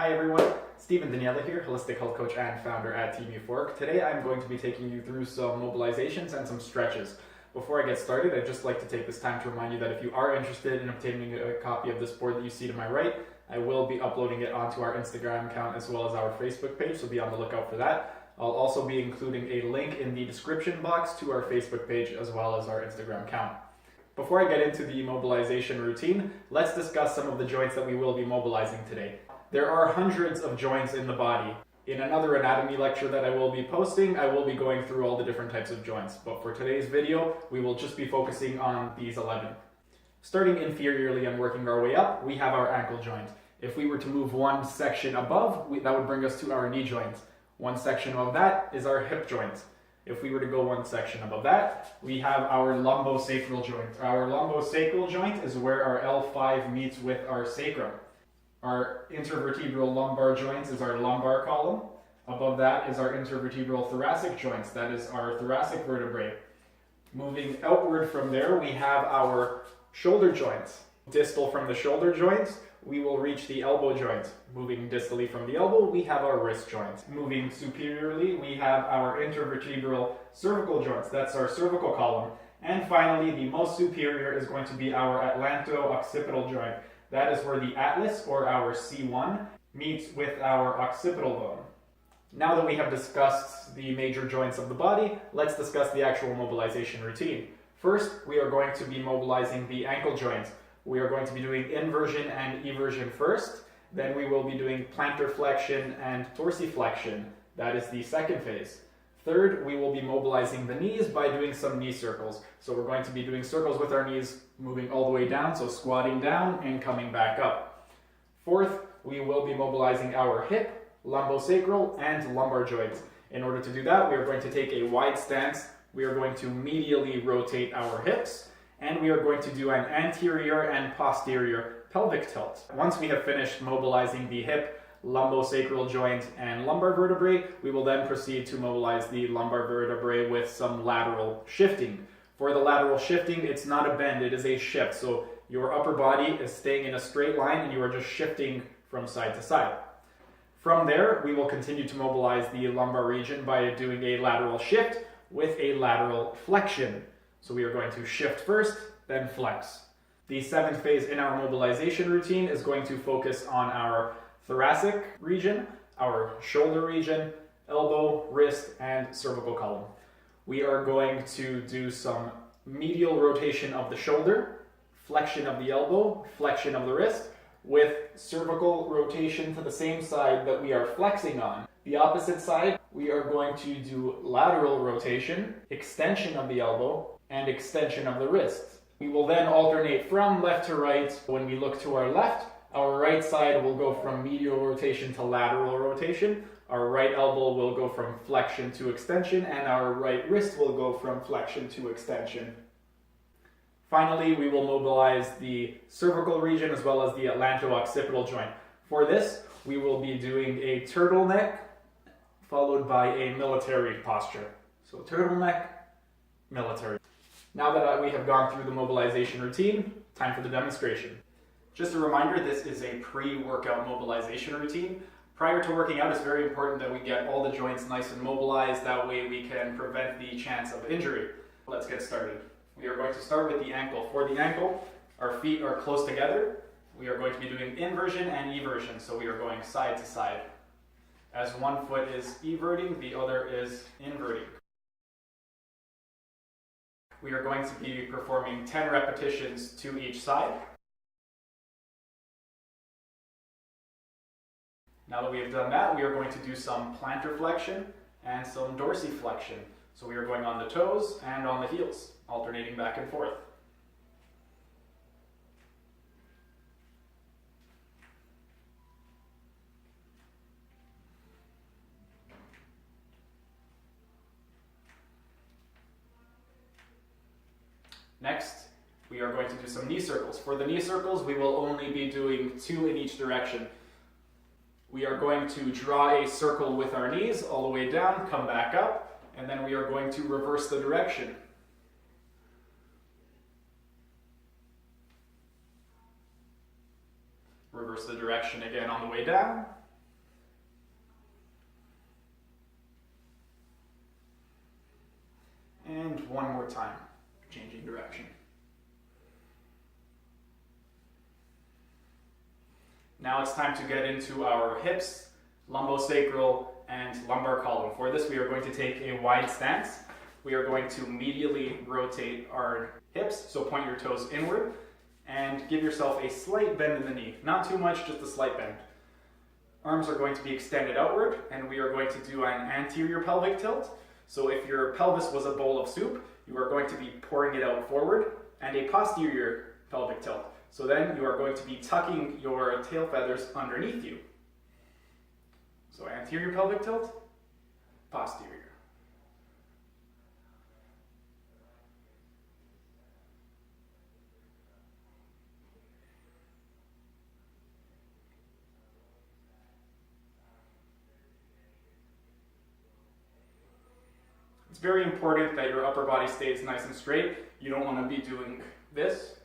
Hi everyone, Stephen Daniele here, holistic health coach and founder at Team Euphoric. Today I'm going to be taking you through some mobilizations and some stretches. Before I get started, I'd just like to take this time to remind you that if you are interested in obtaining a copy of this board that you see to my right, I will be uploading it onto our Instagram account as well as our Facebook page, so be on the lookout for that. I'll also be including a link in the description box to our Facebook page as well as our Instagram account. Before I get into the mobilization routine, let's discuss some of the joints that we will be mobilizing today. There are hundreds of joints in the body. In another anatomy lecture that I will be posting, I will be going through all the different types of joints. But for today's video, we will just be focusing on these 11. Starting inferiorly and working our way up, we have our ankle joint. If we were to move one section above, that would bring us to our knee joint. One section above that is our hip joint. If we were to go one section above that, we have our lumbosacral joint. Our lumbosacral joint is where our L5 meets with our sacrum. Our intervertebral lumbar joints is our lumbar column. Above that is our intervertebral thoracic joints. That is our thoracic vertebrae. Moving outward from there, we have our shoulder joints. Distal from the shoulder joints, we will reach the elbow joint. Moving distally from the elbow, we have our wrist joint. Moving superiorly, we have our intervertebral cervical joints. That's our cervical column. And finally, the most superior is going to be our atlanto-occipital joint. That is where the atlas, or our C1, meets with our occipital bone. Now that we have discussed the major joints of the body, let's discuss the actual mobilization routine. First, we are going to be mobilizing the ankle joint. We are going to be doing inversion and eversion first. Then we will be doing plantar flexion and dorsiflexion. That is the second phase. Third, we will be mobilizing the knees by doing some knee circles. So we're going to be doing circles with our knees moving all the way down, so squatting down and coming back up. Fourth, we will be mobilizing our hip, lumbosacral, and lumbar joints. In order to do that, we are going to take a wide stance. We are going to medially rotate our hips, and we are going to do an anterior and posterior pelvic tilt. Once we have finished mobilizing the hip, lumbosacral joint, and lumbar vertebrae, we will then proceed to mobilize the lumbar vertebrae with some lateral shifting. For the lateral shifting, it's not a bend, it is a shift. So your upper body is staying in a straight line and you are just shifting from side to side. From there, we will continue to mobilize the lumbar region by doing a lateral shift with a lateral flexion. So we are going to shift first, then flex. The seventh phase in our mobilization routine is going to focus on our thoracic region, our shoulder region, elbow, wrist, and cervical column. We are going to do some medial rotation of the shoulder, flexion of the elbow, flexion of the wrist, with cervical rotation to the same side that we are flexing on. The opposite side, we are going to do lateral rotation, extension of the elbow, and extension of the wrist. We will then alternate from left to right. When we look to our left, our right side will go from medial rotation to lateral rotation. Our right elbow will go from flexion to extension, and our right wrist will go from flexion to extension. Finally, we will mobilize the cervical region as well as the atlanto-occipital joint. For this, we will be doing a turtleneck followed by a military posture. So turtleneck, military. Now that we have gone through the mobilization routine, time for the demonstration. Just a reminder, this is a pre-workout mobilization routine. Prior to working out, it's very important that we get all the joints nice and mobilized. That way we can prevent the chance of injury. Let's get started. We are going to start with the ankle. For the ankle, our feet are close together. We are going to be doing inversion and eversion. So we are going side to side. As one foot is everting, the other is inverting. We are going to be performing 10 repetitions to each side. Now that we have done that, we are going to do some plantar flexion and some dorsiflexion. So we are going on the toes and on the heels, alternating back and forth. Next, we are going to do some knee circles. For the knee circles, we will only be doing 2 in each direction. We are going to draw a circle with our knees all the way down, come back up, and then we are going to reverse the direction. Reverse the direction again on the way down, time, changing direction. Now it's time to get into our hips, lumbosacral, and lumbar column. For this, we are going to take a wide stance. We are going to medially rotate our hips, so point your toes inward, and give yourself a slight bend in the knee. Not too much, just a slight bend. Arms are going to be extended outward, and we are going to do an anterior pelvic tilt. So if your pelvis was a bowl of soup, you are going to be pouring it out forward, and a posterior pelvic tilt. So then you are going to be tucking your tail feathers underneath you. So anterior pelvic tilt, posterior. It's very important that your upper body stays nice and straight. You don't want to be doing this.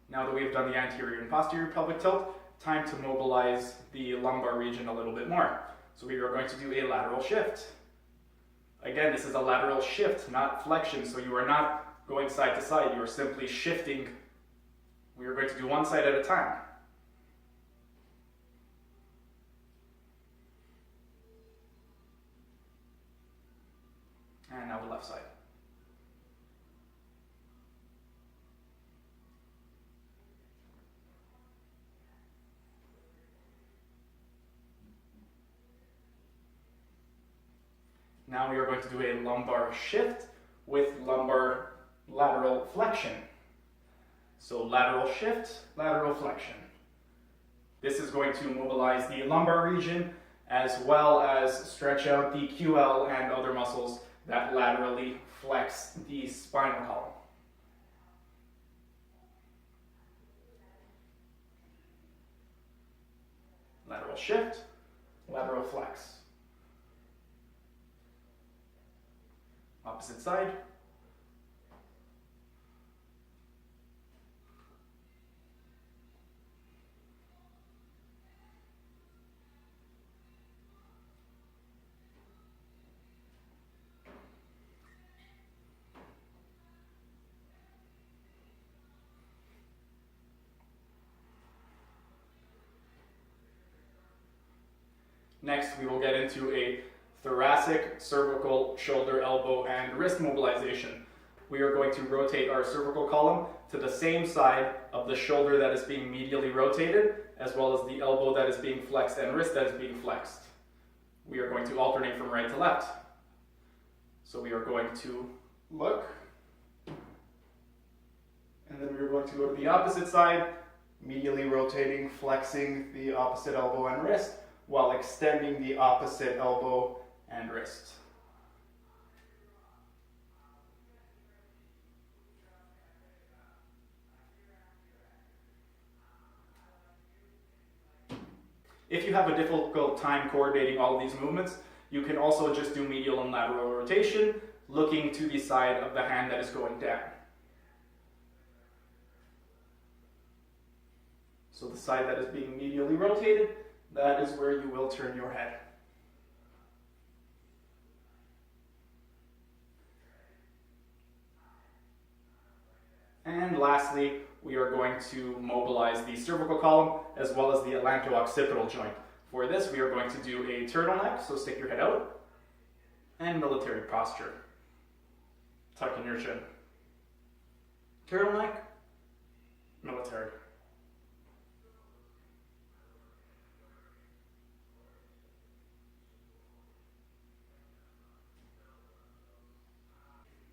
Now that we've done the anterior and posterior pelvic tilt, time to mobilize the lumbar region a little bit more. So we are going to do a lateral shift. Again, this is a lateral shift, not flexion, so you are not going side to side, you are simply shifting. We are going to do one side at a time. And now the left side. Now we are going to do a lumbar shift with lumbar lateral flexion. So lateral shift, lateral flexion. This is going to mobilize the lumbar region as well as stretch out the QL and other muscles that laterally flex the spinal column. Lateral shift, lateral flex. Opposite side. Next, we will get into a thoracic, cervical, shoulder, elbow, and wrist mobilization. We are going to rotate our cervical column to the same side of the shoulder that is being medially rotated, as well as the elbow that is being flexed and wrist that is being flexed. We are going to alternate from right to left. So we are going to look, and then we are going to go to the opposite side, medially rotating, flexing the opposite elbow and wrist, while extending the opposite elbow and wrist. If you have a difficult time coordinating all of these movements, you can also just do medial and lateral rotation, looking to the side of the hand that is going down. So the side that is being medially rotated, that is where you will turn your head. And lastly, we are going to mobilize the cervical column as well as the atlanto-occipital joint. For this, we are going to do a turtleneck, so stick your head out, and military posture. Tuck in your chin. Turtleneck, military.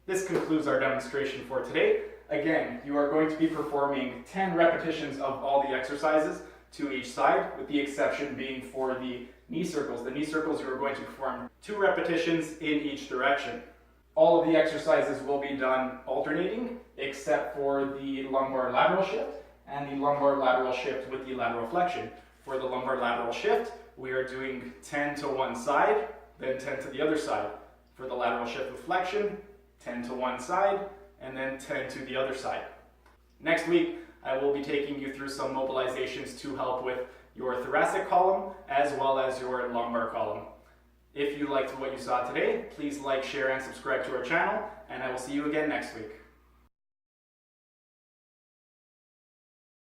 This concludes our demonstration for today. Again, you are going to be performing 10 repetitions of all the exercises to each side, with the exception being for the knee circles. The knee circles, you are going to perform 2 repetitions in each direction. All of the exercises will be done alternating, except for the lumbar lateral shift and the lumbar lateral shift with the lateral flexion. For the lumbar lateral shift, we are doing 10 to one side, then 10 to the other side. For the lateral shift with flexion, 10 to one side, and then 10 to the other side. Next week, I will be taking you through some mobilizations to help with your thoracic column as well as your lumbar column. If you liked what you saw today, please like, share, and subscribe to our channel, and I will see you again next week.